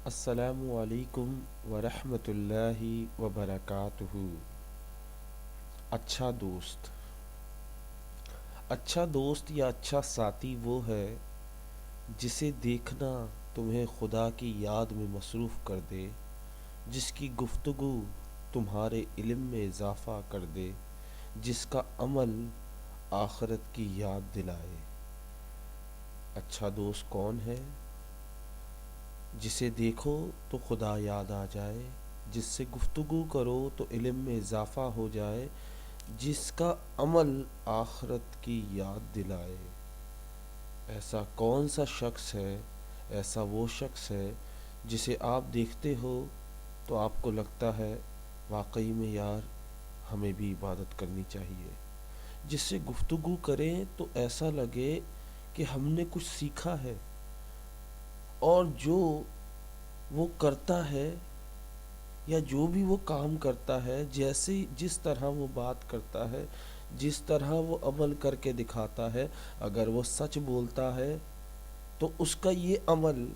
السلام علیکم ورحمۃ اللہ وبرکاتہ۔ اچھا دوست، اچھا دوست یا اچھا ساتھی وہ ہے جسے دیکھنا تمہیں خدا کی یاد میں مصروف کر دے، جس کی گفتگو تمہارے علم میں اضافہ کر دے، جس کا عمل آخرت کی یاد دلائے۔ اچھا دوست کون ہے؟ جسے دیکھو تو خدا یاد آ جائے، جس سے گفتگو کرو تو علم میں اضافہ ہو جائے، جس کا عمل آخرت کی یاد دلائے۔ ایسا کون سا شخص ہے؟ ایسا وہ شخص ہے جسے آپ دیکھتے ہو تو آپ کو لگتا ہے واقعی میں یار ہمیں بھی عبادت کرنی چاہیے، جس سے گفتگو کریں تو ایسا لگے کہ ہم نے کچھ سیکھا ہے، اور جو وہ کرتا ہے یا جو بھی وہ کام کرتا ہے، جس طرح وہ بات کرتا ہے، جس طرح وہ عمل کر کے دکھاتا ہے، اگر وہ سچ بولتا ہے تو اس کا یہ عمل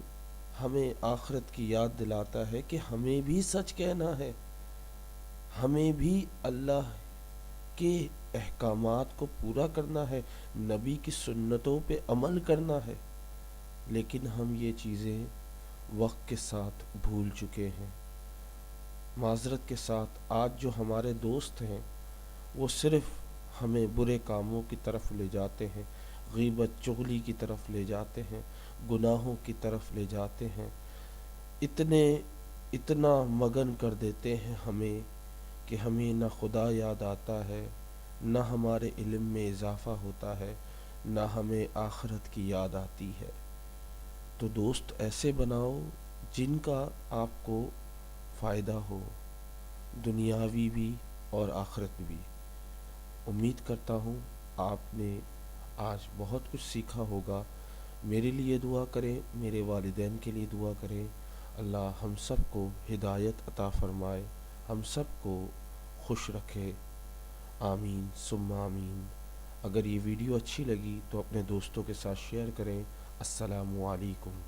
ہمیں آخرت کی یاد دلاتا ہے کہ ہمیں بھی سچ کہنا ہے، ہمیں بھی اللہ کے احکامات کو پورا کرنا ہے، نبی کی سنتوں پہ عمل کرنا ہے، لیکن ہم یہ چیزیں وقت کے ساتھ بھول چکے ہیں۔ معذرت کے ساتھ آج جو ہمارے دوست ہیں وہ صرف ہمیں برے کاموں کی طرف لے جاتے ہیں، غیبت چغلی کی طرف لے جاتے ہیں، گناہوں کی طرف لے جاتے ہیں، اتنا مگن کر دیتے ہیں ہمیں کہ ہمیں نہ خدا یاد آتا ہے، نہ ہمارے علم میں اضافہ ہوتا ہے، نہ ہمیں آخرت کی یاد آتی ہے۔ تو دوست ایسے بناؤ جن کا آپ کو فائدہ ہو، دنیاوی بھی اور آخرت بھی۔ امید کرتا ہوں آپ نے آج بہت کچھ سیکھا ہوگا۔ میرے لیے دعا کریں، میرے والدین کے لیے دعا کریں، اللہ ہم سب کو ہدایت عطا فرمائے، ہم سب کو خوش رکھے، آمین ثم آمین۔ اگر یہ ویڈیو اچھی لگی تو اپنے دوستوں کے ساتھ شیئر کریں۔ السلام علیکم۔